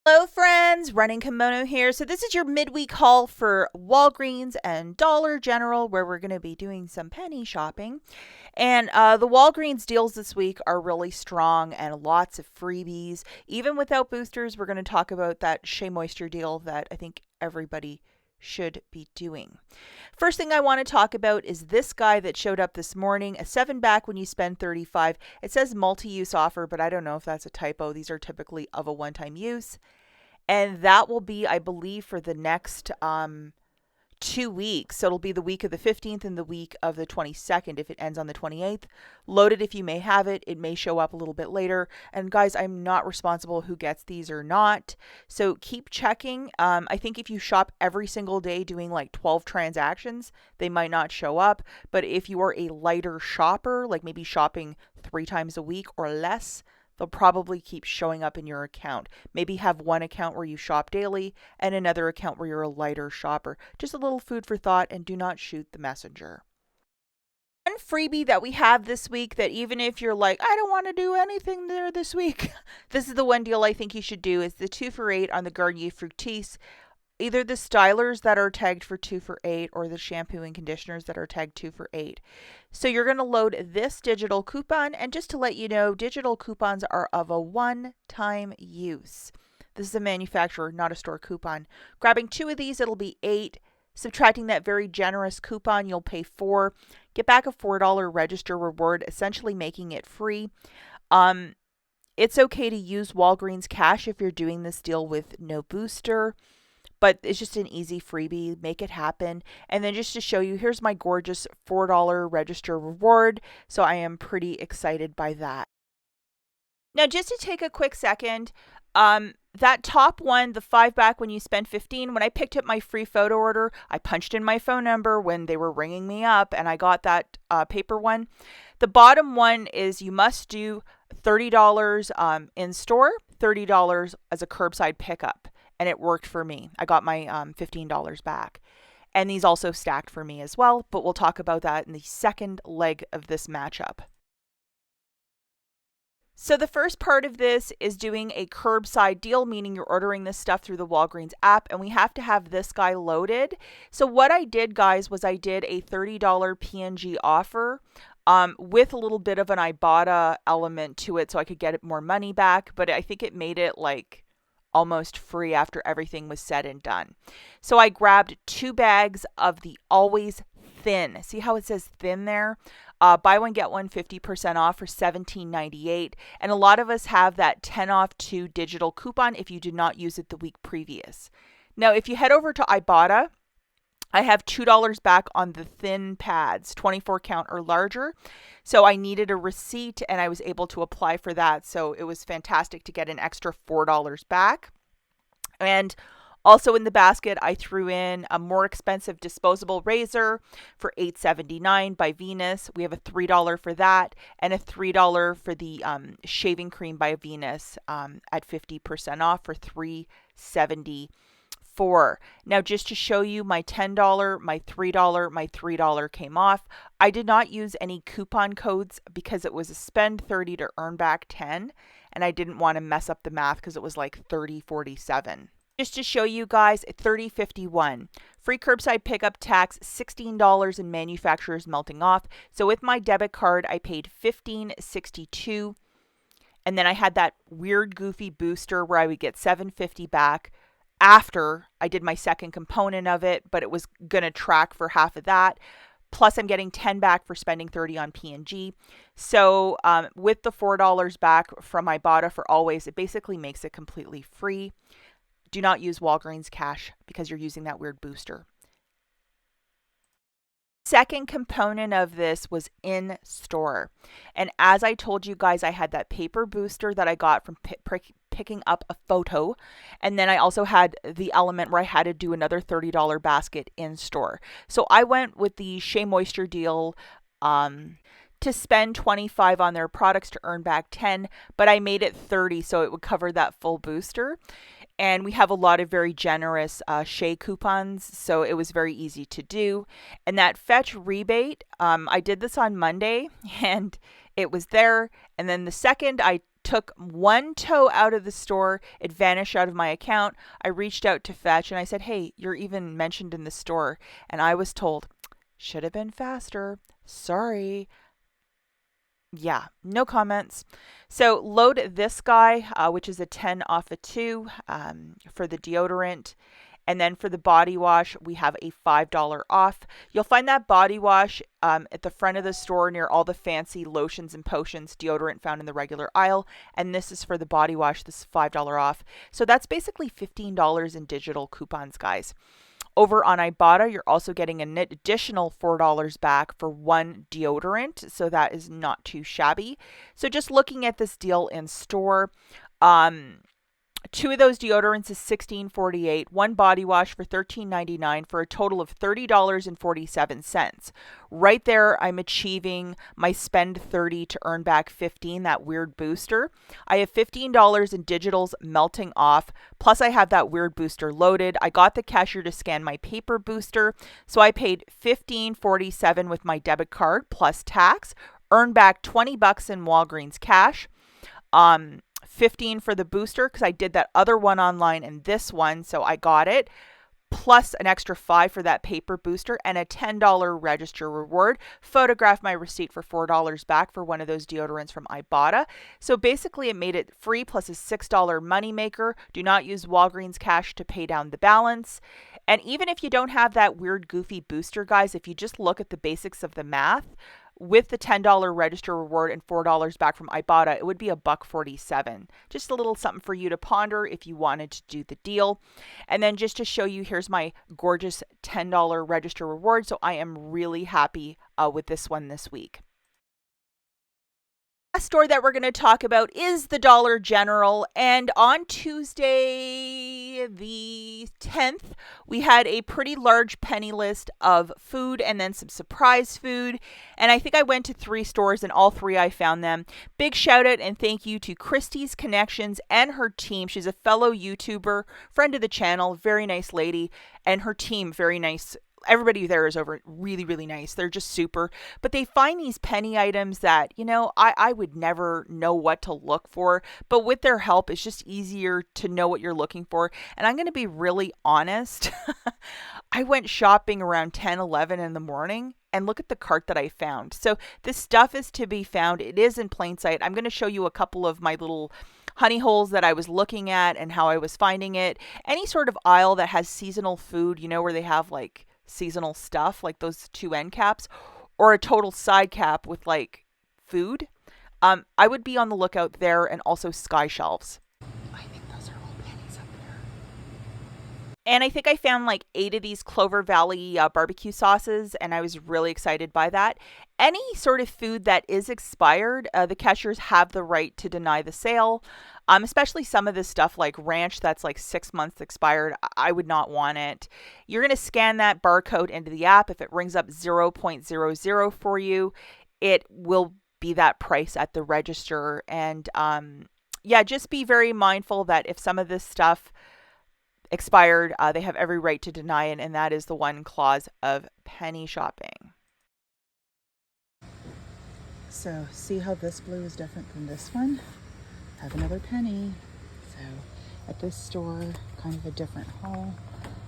Hello friends, Running Kimono here. So this is your midweek haul for Walgreens and Dollar General, where we're going to be doing some penny shopping. And the Walgreens deals this week are really strong and lots of freebies. Even without boosters, we're going to talk about that Shea Moisture deal that I think everybody should be doing. First thing I want to talk about is this guy that showed up this morning, a 7-back when you spend $35. It says multi-use offer, but I don't know if that's a typo. These are typically of a one-time use. And that will be, I believe, for the next 2 weeks. So it'll be the week of the 15th and the week of the 22nd if it ends on the 28th. Load it if you may have it. It may show up a little bit later. And guys, I'm not responsible who gets these or not. So keep checking. I think if you shop every single day doing like 12 transactions, they might not show up. But if you are a lighter shopper, like maybe shopping 3 times a week or less, they'll probably keep showing up in your account. Maybe have one account where you shop daily and another account where you're a lighter shopper. Just a little food for thought, and do not shoot the messenger. One freebie that we have this week that even if you're like, I don't want to do anything there this week, this is the one deal I think you should do, is the 2 for $8 on the Garnier Fructis. Either the stylers that are tagged for 2 for $8 or the shampoo and conditioners that are tagged 2 for $8. So you're going to load this digital coupon, and just to let you know, digital coupons are of a one-time use. This is a manufacturer, not a store coupon. Grabbing 2 of these, it'll be $8. Subtracting that very generous coupon, you'll pay $4. Get back a $4 register reward, essentially making it free. It's okay to use Walgreens cash if you're doing this deal with no booster. But it's just an easy freebie. Make it happen. And then just to show you, here's my gorgeous $4 register reward. So I am pretty excited by that. Now, just to take a quick second, that top one, the 5-back when you spend $15, when I picked up my free photo order, I punched in my phone number when they were ringing me up, and I got that paper one. The bottom one is you must do $30 in store, $30 as a curbside pickup. And it worked for me. I got my $15 back. And these also stacked for me as well, but we'll talk about that in the second leg of this matchup. So the first part of this is doing a curbside deal, meaning you're ordering this stuff through the Walgreens app, and we have to have this guy loaded. So what I did, guys, was I did a $30 PNG offer with a little bit of an IBOTTA element to it so I could get more money back, but I think it made it like almost free after everything was said and done. So I grabbed 2 bags of the Always Thin. See how it says thin there? Buy one, get one 50% off for $17.98. And a lot of us have that 10 off 2 digital coupon if you did not use it the week previous. Now, if you head over to IBOTTA, I have $2 back on the thin pads, 24 count or larger. So I needed a receipt and I was able to apply for that. So it was fantastic to get an extra $4 back. And also in the basket, I threw in a more expensive disposable razor for $8.79 by Venus. We have a $3 for that, and a $3 for the shaving cream by Venus at 50% off for $3.74. Now, just to show you, my $10, my $3 came off. I did not use any coupon codes because it was a spend 30 to earn back 10, and I didn't want to mess up the math because it was like 30.47. Just to show you guys, $30.51. Free curbside pickup tax, $16 in manufacturers melting off. So with my debit card, I paid $15.62. And then I had that weird goofy booster where I would get $7.50 back after I did my second component of it, but it was going to track for half of that. Plus I'm getting 10 back for spending 30 on P&G. So with the $4 back from IBOTTA for Always, it basically makes it completely free. Do not use Walgreens cash because you're using that weird booster. Second component of this was in store. And as I told you guys, I had that paper booster that I got from picking up a photo. And then I also had the element where I had to do another $30 basket in store. So I went with the Shea Moisture deal to spend $25 on their products to earn back $10, but I made it $30 so it would cover that full booster. And we have a lot of very generous Shea coupons, so it was very easy to do. And that fetch rebate, I did this on Monday, and it was there. And then the second I took one toe out of the store. It vanished out of my account. I reached out to Fetch and I said, hey, you're even mentioned in the store. And I was told, should have been faster. Sorry. Yeah, no comments. So load this guy, which is a 10 off a 2 for the deodorant. And then for the body wash, we have a $5 off. You'll find that body wash at the front of the store near all the fancy lotions and potions, deodorant found in the regular aisle. And this is for the body wash. This is $5 off. So that's basically $15 in digital coupons, guys. Over on IBOTTA, you're also getting an additional $4 back for one deodorant, so that is not too shabby. So just looking at this deal in store, two of those deodorants is $16.48, one body wash for $13.99 for a total of $30.47. Right there, I'm achieving my spend 30 to earn back 15, that weird booster. I have $15 in digitals melting off, plus I have that weird booster loaded. I got the cashier to scan my paper booster, so I paid $15.47 with my debit card plus tax, earned back $20 in Walgreens cash. 15 for the booster because I did that other one online and this one, so I got it, plus an extra 5 for that paper booster and a $10 register reward. Photographed my receipt for $4 back for one of those deodorants from IBOTTA. So basically it made it free plus a $6 moneymaker. Do not use Walgreens cash to pay down the balance. And even if you don't have that weird goofy booster, guys, if you just look at the basics of the math, with the $10 register reward and $4 back from IBOTTA, it would be $1.47. Just a little something for you to ponder if you wanted to do the deal. And then just to show you, here's my gorgeous $10 register reward. So I am really happy with this one this week. Last store that we're going to talk about is the Dollar General, and on Tuesday the 10th we had a pretty large penny list of food and then some surprise food, and I think I went to 3 stores and all 3 I found them. Big shout out and thank you to Christie's Connections and her team. She's a fellow YouTuber, friend of the channel, very nice lady, and her team, very nice. Everybody there is over really, really nice. They're just super. But they find these penny items that, I would never know what to look for. But with their help, it's just easier to know what you're looking for. And I'm going to be really honest. I went shopping around 10, 11 in the morning. And look at the cart that I found. So this stuff is to be found. It is in plain sight. I'm going to show you a couple of my little honey holes that I was looking at and how I was finding it. Any sort of aisle that has seasonal food, where they have like seasonal stuff, like those 2 end caps, or a total side cap with like food. I would be on the lookout there, and also sky shelves. I think those are all pennies up there. And I think I found like 8 of these Clover Valley barbecue sauces, and I was really excited by that. Any sort of food that is expired, the cashiers have the right to deny the sale. Especially some of this stuff like ranch that's like 6 months expired. I would not want it. You're going to scan that barcode into the app. If it rings up 0.00 for you, it will be that price at the register. And just be very mindful that if some of this stuff expired, they have every right to deny it. And that is the one clause of penny shopping. So see how this blue is different from this one? Have another penny. So at this store, kind of a different haul,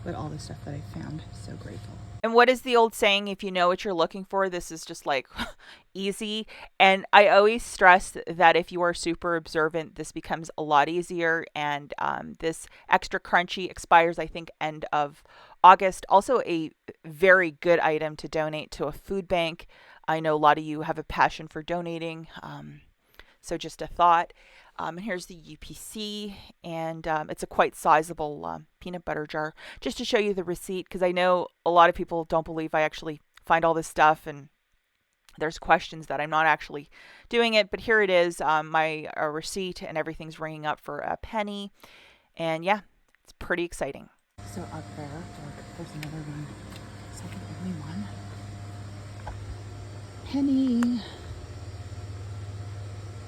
but all the stuff that I found, so grateful. And what is the old saying? If you know what you're looking for, this is just like easy. And I always stress that if you are super observant, this becomes a lot easier. And this extra crunchy expires, I think, end of August. Also a very good item to donate to a food bank. I know a lot of you have a passion for donating. So just a thought. And here's the UPC, and it's a quite sizable peanut butter jar. Just to show you the receipt, because I know a lot of people don't believe I actually find all this stuff, and there's questions that I'm not actually doing it. But here it is, my receipt, and everything's ringing up for a penny. And yeah, it's pretty exciting. So up there, look, there's another one. Second only one. Penny.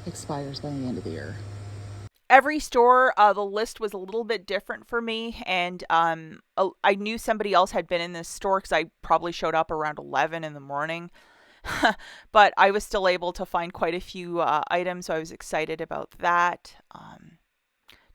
Expires by the end of the year. Every store, the list was a little bit different for me, and I knew somebody else had been in this store because I probably showed up around 11 in the morning. but I was still able to find quite a few items, so I was excited about that.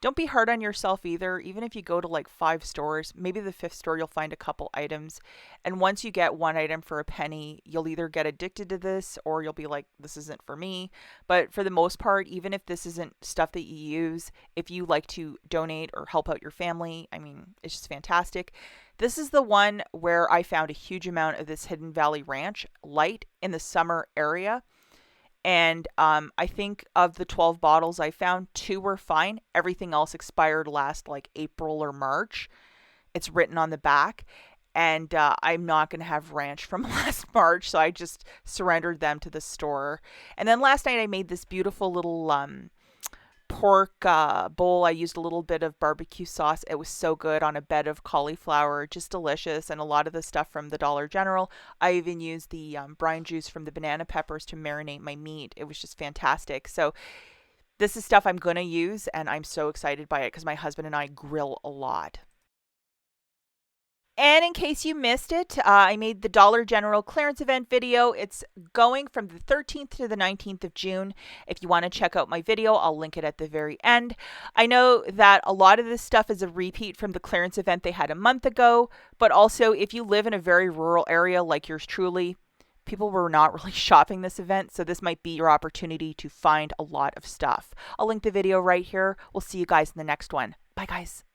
Don't be hard on yourself either. Even if you go to like 5 stores, maybe the fifth store you'll find a couple items. And once you get one item for a penny, you'll either get addicted to this or you'll be like, this isn't for me. But for the most part, even if this isn't stuff that you use, if you like to donate or help out your family, I mean, it's just fantastic. This is the one where I found a huge amount of this Hidden Valley Ranch light in the summer area. And I think of the 12 bottles I found, 2 were fine. Everything else expired last like April or March. It's written on the back. And I'm not going to have ranch from last March, so I just surrendered them to the store. And then last night I made this beautiful little pork bowl. I used a little bit of barbecue sauce. It was so good on a bed of cauliflower, just delicious. And a lot of the stuff from the Dollar General. I even used the brine juice from the banana peppers to marinate my meat. It was just fantastic. So this is stuff I'm going to use, and I'm so excited by it because my husband and I grill a lot. And in case you missed it, I made the Dollar General clearance event video. It's going from the 13th to the 19th of June. If you want to check out my video, I'll link it at the very end. I know that a lot of this stuff is a repeat from the clearance event they had a month ago, but also if you live in a very rural area like yours truly, people were not really shopping this event, so this might be your opportunity to find a lot of stuff. I'll link the video right here. We'll see you guys in the next one. Bye, guys.